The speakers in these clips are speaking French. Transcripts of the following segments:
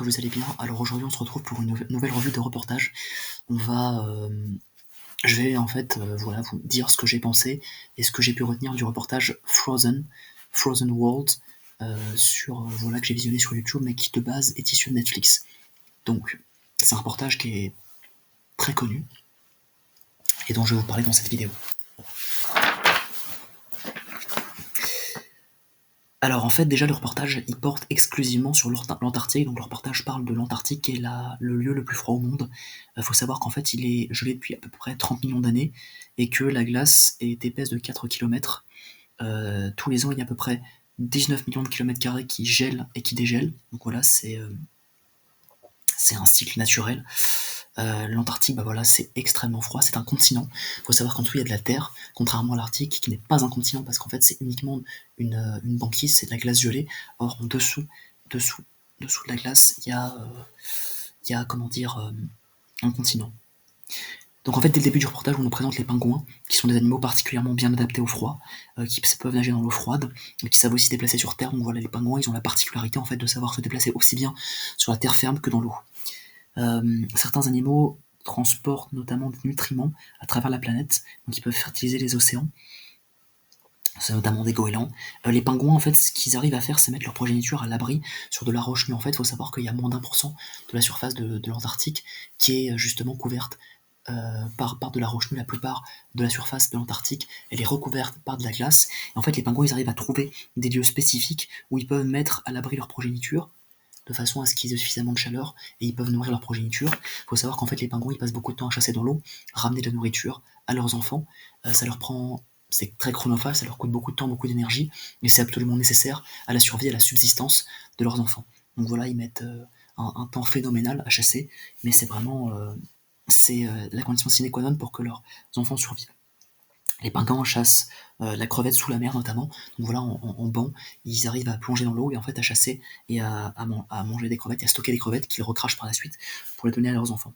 que vous allez bien. Alors aujourd'hui on se retrouve pour une nouvelle revue de reportage. Je vais en fait voilà, vous dire ce que j'ai pensé et ce que j'ai pu retenir du reportage Frozen World, voilà, que j'ai visionné sur YouTube, mais qui de base est issu de Netflix. Donc c'est un reportage qui est très connu et dont je vais vous parler dans cette vidéo. Alors en fait déjà le reportage il porte exclusivement sur l'Antarctique, donc le reportage parle de l'Antarctique qui est le lieu le plus froid au monde. Faut savoir qu'en fait il est gelé depuis à peu près 30 millions d'années et que la glace est épaisse de 4 km. Tous les ans il y a à peu près 19 millions de kilomètres carrés qui gèlent et qui dégèlent, donc voilà c'est un cycle naturel. L'Antarctique, bah voilà, c'est extrêmement froid, c'est un continent. Il faut savoir qu'en dessous il y a de la terre, contrairement à l'Arctique, qui n'est pas un continent parce qu'en fait c'est uniquement une banquise, c'est de la glace gelée. Or en dessous de la glace, il y a comment dire, un continent. Donc en fait, dès le début du reportage, on nous présente les pingouins, qui sont des animaux particulièrement bien adaptés au froid, qui peuvent nager dans l'eau froide, mais qui savent aussi se déplacer sur terre. Donc voilà, les pingouins, ils ont la particularité en fait de savoir se déplacer aussi bien sur la terre ferme que dans l'eau. Certains animaux transportent notamment des nutriments à travers la planète, donc ils peuvent fertiliser les océans. C'est notamment des goélands. Les pingouins, en fait, ce qu'ils arrivent à faire, c'est mettre leur progéniture à l'abri sur de la roche nue. En fait, il faut savoir qu'il y a moins d'1% de la surface de l'Antarctique qui est justement couverte par de la roche nue. La plupart de la surface de l'Antarctique, elle est recouverte par de la glace. Et en fait, les pingouins, ils arrivent à trouver des lieux spécifiques où ils peuvent mettre à l'abri leur progéniture, de façon à ce qu'ils aient suffisamment de chaleur et ils peuvent nourrir leur progéniture. Il faut savoir qu'en fait les pingouins ils passent beaucoup de temps à chasser dans l'eau, ramener de la nourriture à leurs enfants. Ça leur prend, c'est très chronophage, ça leur coûte beaucoup de temps, beaucoup d'énergie, mais c'est absolument nécessaire à la survie, à la subsistance de leurs enfants. Donc voilà, ils mettent un temps phénoménal à chasser, mais c'est vraiment la condition sine qua non pour que leurs enfants survivent. Les pingouins chassent la crevette sous la mer notamment, donc voilà, en banc, ils arrivent à plonger dans l'eau et en fait à chasser et à manger des crevettes et à stocker des crevettes qu'ils recrachent par la suite pour les donner à leurs enfants.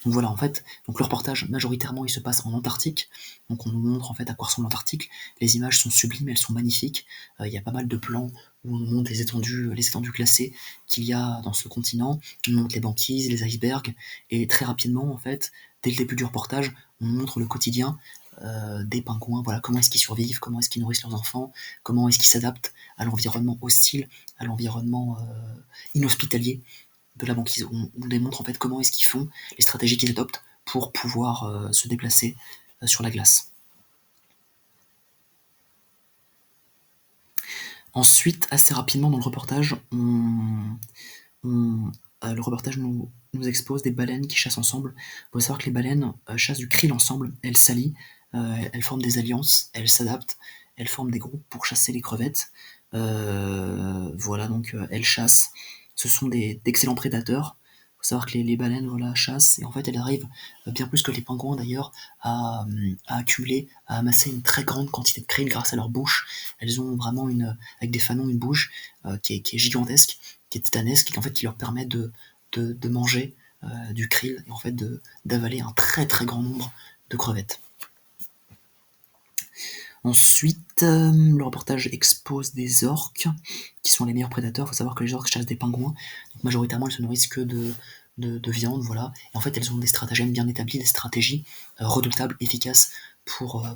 Donc voilà, en fait, donc le reportage majoritairement il se passe en Antarctique, donc on nous montre en fait à quoi ressemble l'Antarctique. Les images sont sublimes, elles sont magnifiques. Il y a pas mal de plans où on nous montre les étendues glacées qu'il y a dans ce continent, on nous montre les banquises, les icebergs, et très rapidement en fait, dès le début du reportage, on nous montre le quotidien des pingouins, voilà, comment est-ce qu'ils survivent, comment est-ce qu'ils nourrissent leurs enfants, comment est-ce qu'ils s'adaptent à l'environnement hostile, à l'environnement inhospitalier de la banquise. On démontre en fait comment est-ce qu'ils font, les stratégies qu'ils adoptent pour pouvoir se déplacer sur la glace. Ensuite, assez rapidement dans le reportage, le reportage nous expose des baleines qui chassent ensemble. Il faut savoir que les baleines chassent du krill ensemble, elles s'allient, elles forment des alliances, elles s'adaptent, elles forment des groupes pour chasser les crevettes. Voilà, donc elles chassent. Ce sont d'excellents prédateurs. Il faut savoir que les baleines voilà, chassent, et en fait elles arrivent, bien plus que les pingouins d'ailleurs, à accumuler, à amasser une très grande quantité de krill grâce à leur bouche. Elles ont vraiment avec des fanons, une bouche qui est gigantesque, qui est titanesque, et en fait qui leur permet de manger du krill, et en fait d'avaler un très très grand nombre de crevettes. Ensuite, le reportage expose des orques, qui sont les meilleurs prédateurs. Il faut savoir que les orques chassent des pingouins, donc majoritairement elles se nourrissent que de viande, voilà. Et en fait elles ont des stratagèmes bien établis, des stratégies redoutables, efficaces pour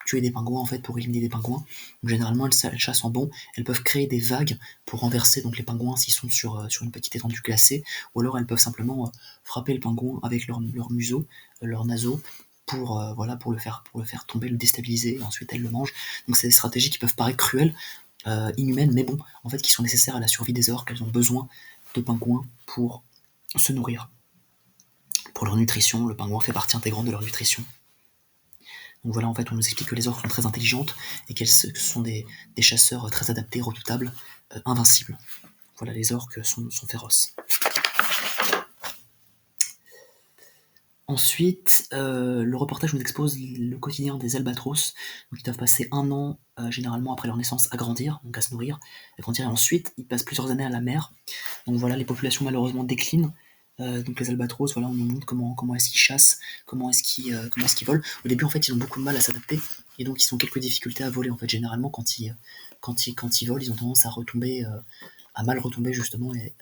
tuer des pingouins, en fait, pour éliminer des pingouins. Donc, généralement elles chassent en bon, elles peuvent créer des vagues pour renverser donc les pingouins s'ils sont sur une petite étendue glacée, ou alors elles peuvent simplement frapper le pingouin avec leur museau, leurs naseaux, pour le faire tomber, le déstabiliser, et ensuite elles le mangent. Donc c'est des stratégies qui peuvent paraître cruelles, inhumaines, mais bon, en fait qui sont nécessaires à la survie des orques. Elles ont besoin de pingouins pour se nourrir, pour leur nutrition. Le pingouin fait partie intégrante de leur nutrition. Donc voilà, en fait on nous explique que les orques sont très intelligentes et qu'elles sont des chasseurs très adaptés, redoutables, invincibles. Voilà, les orques sont féroces. Ensuite, le reportage nous expose le quotidien des albatros. Donc ils doivent passer 1 an, généralement après leur naissance, à grandir, donc à se nourrir, à grandir, et ensuite ils passent plusieurs années à la mer. Donc voilà, les populations malheureusement déclinent. Donc les albatros, voilà, on nous montre comment est-ce qu'ils chassent, comment est-ce qu'ils volent. Au début, en fait, ils ont beaucoup de mal à s'adapter, et donc ils ont quelques difficultés à voler. En fait, généralement, quand ils volent, ils ont tendance à mal retomber justement, et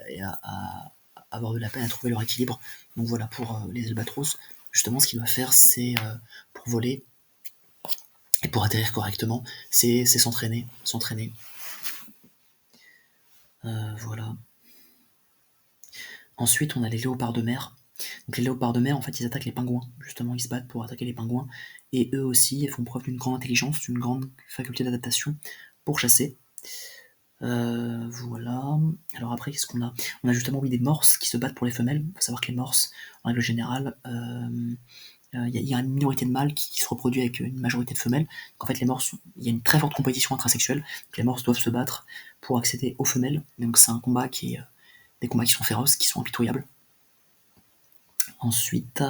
avoir de la peine à trouver leur équilibre. Donc voilà, pour les albatros, justement, ce qu'ils doivent faire, c'est pour voler et pour atterrir correctement, c'est s'entraîner, s'entraîner. Voilà. Ensuite, on a les léopards de mer. Donc les léopards de mer, en fait, ils attaquent les pingouins. Justement, ils se battent pour attaquer les pingouins. Et eux aussi, ils font preuve d'une grande intelligence, d'une grande faculté d'adaptation pour chasser. Voilà. Alors après, qu'est-ce qu'on a? On a justement, oui, des morses qui se battent pour les femelles. Il faut savoir que les morses, en règle générale, il y a une minorité de mâles qui se reproduit avec une majorité de femelles. Donc en fait, les morses, il y a une très forte compétition intrasexuelle. Donc les morses doivent se battre pour accéder aux femelles. Donc c'est un combat qui est des combats qui sont féroces, qui sont impitoyables. Ensuite,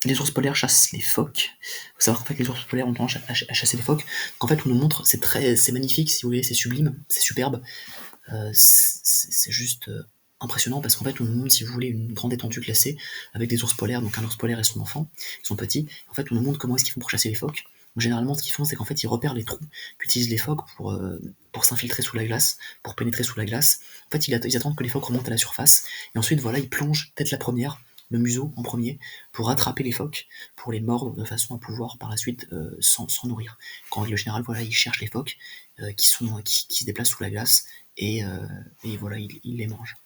les ours polaires chassent les phoques. Il faut savoir qu'en fait, les ours polaires ont tendance à chasser les phoques. Donc en fait, on nous montre, c'est magnifique, si vous voulez, c'est sublime, c'est superbe. C'est juste impressionnant parce qu'en fait, on nous montre, si vous voulez, une grande étendue glacée avec des ours polaires, donc un ours polaire et son enfant, ils sont petits. En fait, on nous montre comment est-ce qu'ils font pour chasser les phoques. Donc, généralement, ce qu'ils font, c'est qu'en fait, ils repèrent les trous qu'utilisent les phoques pour s'infiltrer sous la glace, pour pénétrer sous la glace. En fait, ils attendent que les phoques remontent à la surface, et ensuite, voilà, ils plongent tête la première, le museau en premier, pour attraper les phoques, pour les mordre de façon à pouvoir par la suite s'en nourrir. En règle générale, voilà, ils cherchent les phoques qui se déplacent sous la glace, et voilà, ils les mangent.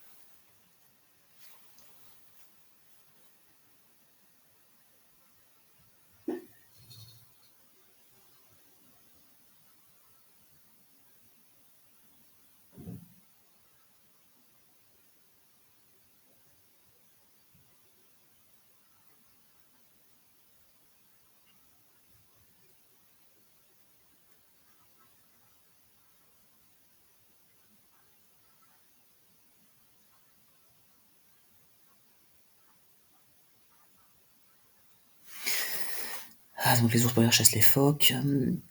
Ah, donc les ours polaires chassent les phoques.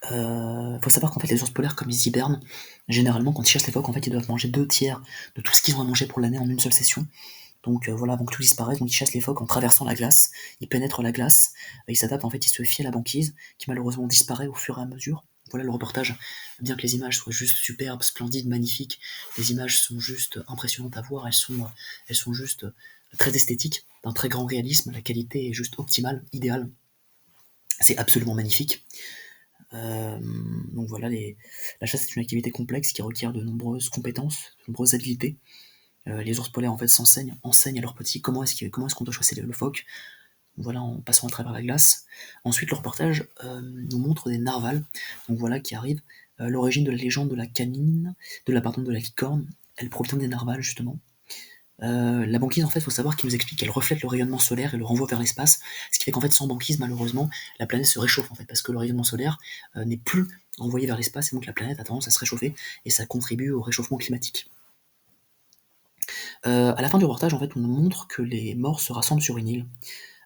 Faut savoir qu'en fait les ours polaires, comme ils hibernent, généralement quand ils chassent les phoques, en fait ils doivent manger 2 tiers de tout ce qu'ils ont à manger pour l'année en une seule session. Donc voilà, avant que tout disparaisse, donc ils chassent les phoques en traversant la glace, ils pénètrent la glace, ils s'adaptent, en fait ils se fient à la banquise, qui malheureusement disparaît au fur et à mesure. Voilà le reportage, bien que les images soient juste superbes, splendides, magnifiques, les images sont juste impressionnantes à voir, elles sont juste très esthétiques, d'un très grand réalisme, la qualité est juste optimale, idéale. C'est absolument magnifique. Donc voilà, la chasse est une activité complexe qui requiert de nombreuses compétences, de nombreuses habiletés. Les ours polaires en fait enseignent à leurs petits comment est-ce qu'on doit chasser le phoque. Voilà, en passant à travers la glace. Ensuite, le reportage nous montre des narvals, donc voilà qui arrivent. L'origine de la légende de la canine, de la licorne, elle provient des narvals justement. La banquise, en fait, il faut savoir qu'il nous explique qu'elle reflète le rayonnement solaire et le renvoie vers l'espace, ce qui fait qu'en fait, sans banquise, malheureusement, la planète se réchauffe, en fait, parce que le rayonnement solaire n'est plus envoyé vers l'espace, et donc la planète a tendance à se réchauffer, et ça contribue au réchauffement climatique. À la fin du reportage, en fait, on nous montre que les morts se rassemblent sur une île.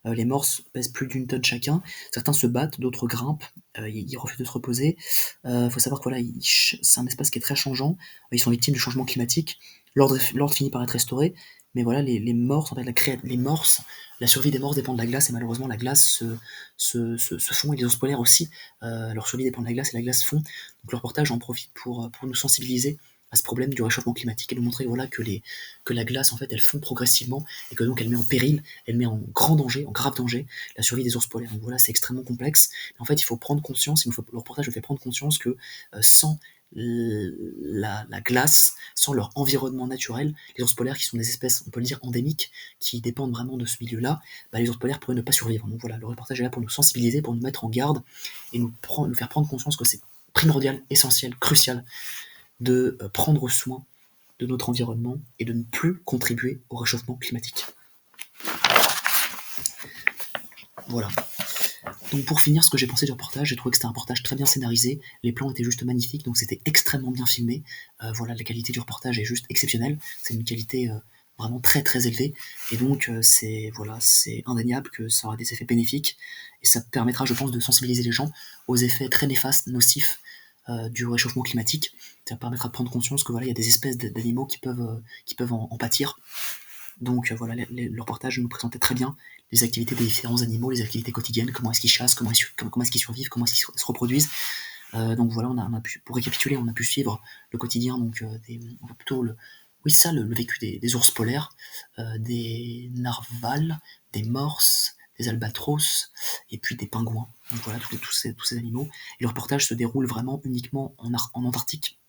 Les morses pèsent plus d'une tonne chacun. Certains se battent, d'autres grimpent. Ils refusent de se reposer. Faut savoir que voilà, c'est un espace qui est très changeant. Ils sont victimes du changement climatique. L'ordre finit par être restauré. Mais voilà, les morses, en fait, les morses, la survie des morses dépend de la glace, et malheureusement, la glace se fond, et les ours polaires aussi. Leur survie dépend de la glace, et la glace fond. Donc le reportage en profite pour nous sensibiliser à ce problème du réchauffement climatique et nous montrer voilà, que la glace, en fait, elle fond progressivement et que donc elle met en péril, elle met en grand danger, en grave danger, la survie des ours polaires. Donc voilà, c'est extrêmement complexe. En fait, il faut prendre conscience, le reportage nous fait prendre conscience que sans la glace, sans leur environnement naturel, les ours polaires qui sont des espèces, on peut le dire, endémiques, qui dépendent vraiment de ce milieu-là, bah, les ours polaires pourraient ne pas survivre. Donc voilà, le reportage est là pour nous sensibiliser, pour nous mettre en garde et nous faire prendre conscience que c'est primordial, essentiel, crucial de prendre soin de notre environnement et de ne plus contribuer au réchauffement climatique. Voilà. Donc pour finir, ce que j'ai pensé du reportage, j'ai trouvé que c'était un reportage très bien scénarisé, les plans étaient juste magnifiques, donc c'était extrêmement bien filmé. Voilà, la qualité du reportage est juste exceptionnelle, c'est une qualité vraiment très très élevée, et donc c'est indéniable que ça aura des effets bénéfiques, et ça permettra, je pense, de sensibiliser les gens aux effets très néfastes, nocifs du réchauffement climatique. Ça permettra de prendre conscience que voilà, il y a des espèces d'animaux qui peuvent en pâtir. Donc voilà, le reportage nous présentait très bien les activités des différents animaux, les activités quotidiennes, comment est-ce qu'ils chassent, comment est-ce qu'ils survivent, comment est-ce qu'ils se reproduisent. Donc voilà, pour récapituler, on a pu suivre le quotidien, donc plutôt Oui, ça, le vécu des ours polaires, des narvals, des morses, des albatros et puis des pingouins. Donc voilà, tous ces animaux. Et le reportage se déroule vraiment uniquement en Antarctique,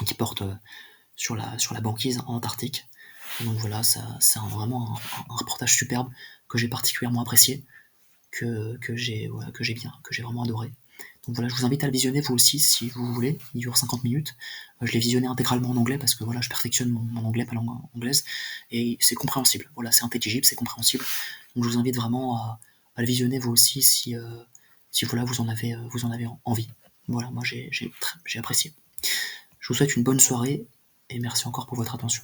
qui porte sur la banquise en Antarctique. Et donc voilà, ça, c'est vraiment un reportage superbe que j'ai particulièrement apprécié, que j'ai vraiment adoré. Donc voilà, je vous invite à le visionner vous aussi si vous voulez. Il dure 50 minutes. Je l'ai visionné intégralement en anglais parce que voilà, je perfectionne mon anglais, ma langue anglaise, et c'est compréhensible. Voilà, c'est intelligible, c'est compréhensible. Donc je vous invite vraiment à le visionner vous aussi si voilà, vous en avez envie. Voilà, moi j'ai apprécié. Je vous souhaite une bonne soirée et merci encore pour votre attention.